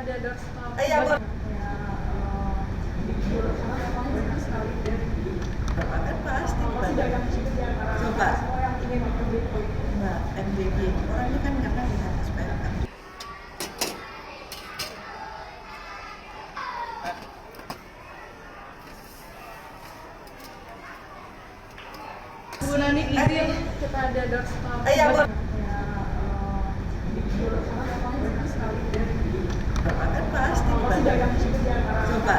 Iya, kan pasti dibantu. Coba, Mbak MBG, orangnya kan karena dengan SPLK. Bu Nani izin kepada Doorstop. Iya, kan pasti dibantu. Coba,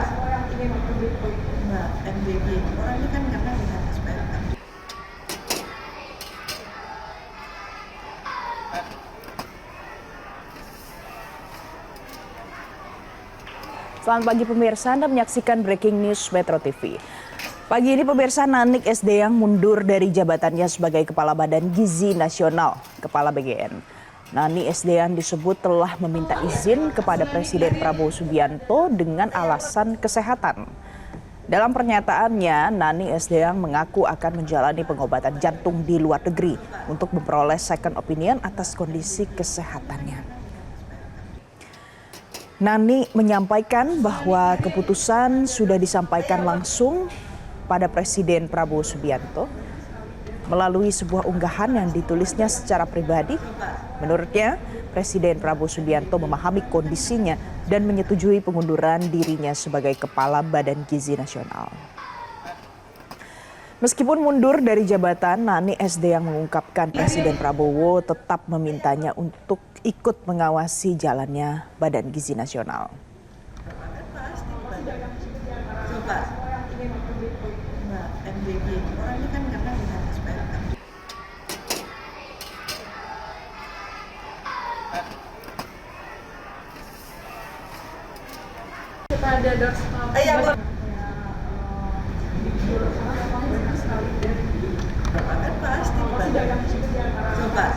Mbak MBG, orangnya kan karena dengan SPLK. Selamat pagi pemirsa, Anda menyaksikan Breaking News Metro TV. Pagi ini pemirsa, Nanik Sdeyang mundur dari jabatannya sebagai Kepala Badan Gizi Nasional, Kepala BGN. Nani Sdeyang disebut telah meminta izin kepada Presiden Prabowo Subianto dengan alasan kesehatan. Dalam pernyataannya, Nani Sdeyang mengaku akan menjalani pengobatan jantung di luar negeri untuk memperoleh second opinion atas kondisi kesehatannya. Nani menyampaikan bahwa keputusan sudah disampaikan langsung pada Presiden Prabowo Subianto melalui sebuah unggahan yang ditulisnya secara pribadi. Menurutnya, Presiden Prabowo Subianto memahami kondisinya dan menyetujui pengunduran dirinya sebagai Kepala Badan Gizi Nasional. Meskipun mundur dari jabatan, Nani Sdeyang mengungkapkan Presiden Prabowo tetap memintanya untuk ikut mengawasi jalannya Badan Gizi Nasional. Coba, Mbak MBG, orangnya kan karena dengan SPLK. Kepada Doorstop. Iya, kan pasti dibantu. Coba,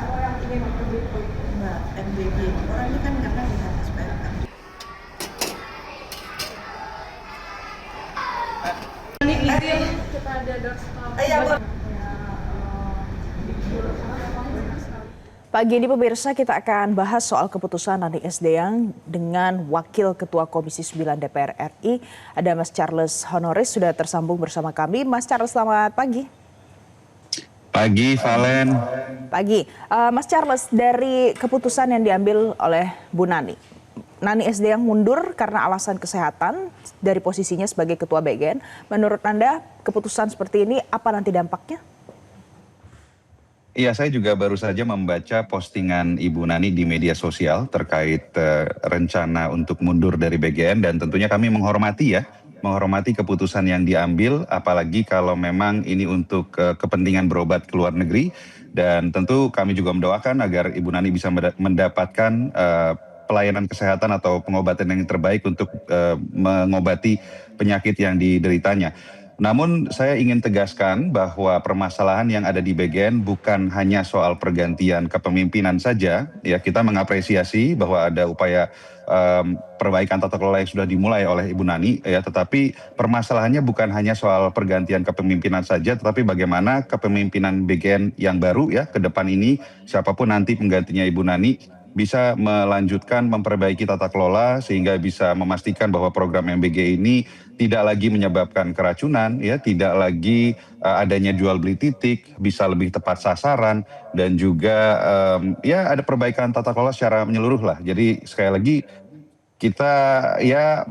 Mbak MBG, orangnya kan karena dengan SPLK. Nani izin kepada Doorstop. Iya, Pagi ini pemirsa, kita akan bahas soal keputusan Nani Sdeyang dengan Wakil Ketua Komisi 9 DPR RI, ada Mas Charles Honoris, sudah tersambung bersama kami. Mas Charles, selamat pagi. Pagi, Valen. Pagi. Mas Charles, dari keputusan yang diambil oleh Bu Nani, Nani Sdeyang mundur karena alasan kesehatan dari posisinya sebagai Ketua BGN. Menurut Anda, keputusan seperti ini apa nanti dampaknya? Iya, saya juga baru saja membaca postingan Ibu Nani di media sosial terkait rencana untuk mundur dari BGN, dan tentunya kami menghormati keputusan yang diambil, apalagi kalau memang ini untuk kepentingan berobat ke luar negeri, dan tentu kami juga mendoakan agar Ibu Nani bisa mendapatkan pelayanan kesehatan atau pengobatan yang terbaik untuk mengobati penyakit yang dideritanya. Namun saya ingin tegaskan bahwa permasalahan yang ada di BGN bukan hanya soal pergantian kepemimpinan saja. Ya, kita mengapresiasi bahwa ada upaya perbaikan tata kelola yang sudah dimulai oleh Ibu Nani, ya, tetapi permasalahannya bukan hanya soal pergantian kepemimpinan saja, tetapi bagaimana kepemimpinan BGN yang baru, ya, ke depan ini, siapapun nanti penggantinya Ibu Nani, bisa melanjutkan memperbaiki tata kelola sehingga bisa memastikan bahwa program MBG ini tidak lagi menyebabkan keracunan, ya, tidak lagi adanya jual beli titik, bisa lebih tepat sasaran, dan juga ya ada perbaikan tata kelola secara menyeluruh lah. Jadi sekali lagi kita ya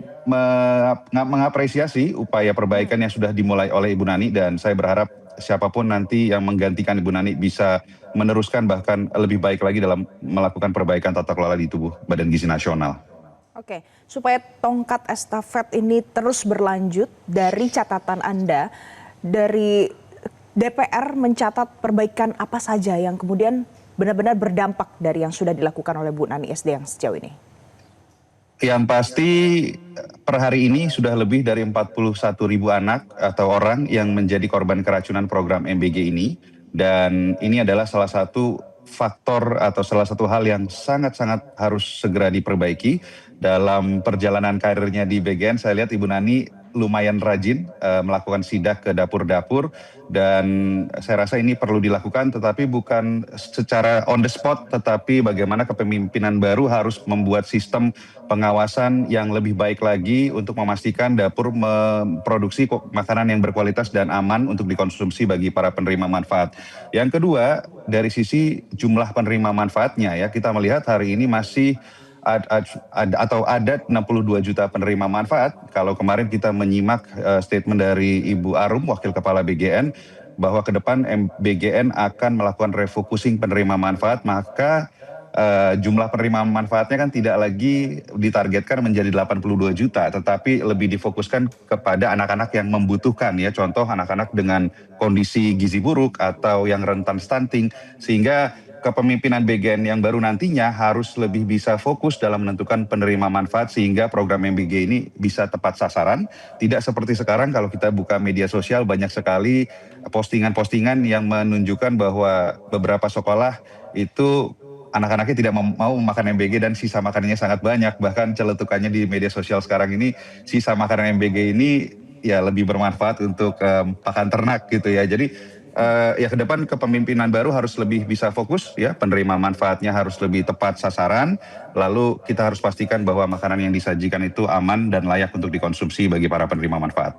mengapresiasi upaya perbaikan yang sudah dimulai oleh Ibu Nani, dan saya berharap siapapun nanti yang menggantikan Ibu Nani bisa meneruskan bahkan lebih baik lagi dalam melakukan perbaikan tata kelola di tubuh Badan Gizi Nasional. Oke, supaya tongkat estafet ini terus berlanjut, dari catatan Anda, dari DPR mencatat perbaikan apa saja yang kemudian benar-benar berdampak dari yang sudah dilakukan oleh Bu Nani Sdeyang sejauh ini? Yang pasti per hari ini sudah lebih dari 41.000 anak atau orang yang menjadi korban keracunan program MBG ini. Dan ini adalah salah satu faktor atau salah satu hal yang sangat-sangat harus segera diperbaiki. Dalam perjalanan karirnya di BGN, saya lihat Ibu Nani lumayan rajin melakukan sidak ke dapur-dapur, dan saya rasa ini perlu dilakukan, tetapi bukan secara on the spot, tetapi bagaimana kepemimpinan baru harus membuat sistem pengawasan yang lebih baik lagi untuk memastikan dapur memproduksi makanan yang berkualitas dan aman untuk dikonsumsi bagi para penerima manfaat. Yang kedua, dari sisi jumlah penerima manfaatnya ya, kita melihat hari ini masih ada 62 juta penerima manfaat. Kalau kemarin kita menyimak statement dari Ibu Arum, Wakil Kepala BGN, bahwa ke depan BGN akan melakukan refocusing penerima manfaat, maka jumlah penerima manfaatnya kan tidak lagi ditargetkan menjadi 82 juta, tetapi lebih difokuskan kepada anak-anak yang membutuhkan ya, contoh anak-anak dengan kondisi gizi buruk atau yang rentan stunting, sehingga kepemimpinan BGN yang baru nantinya harus lebih bisa fokus dalam menentukan penerima manfaat sehingga program MBG ini bisa tepat sasaran. Tidak seperti sekarang kalau kita buka media sosial banyak sekali postingan-postingan yang menunjukkan bahwa beberapa sekolah itu anak-anaknya tidak mau makan MBG dan sisa makanannya sangat banyak. Bahkan celetukannya di media sosial sekarang ini, sisa makanan MBG ini ya lebih bermanfaat untuk pakan ternak gitu ya. Jadi ya ke depan kepemimpinan baru harus lebih bisa fokus ya, penerima manfaatnya harus lebih tepat sasaran, lalu kita harus pastikan bahwa makanan yang disajikan itu aman dan layak untuk dikonsumsi bagi para penerima manfaat.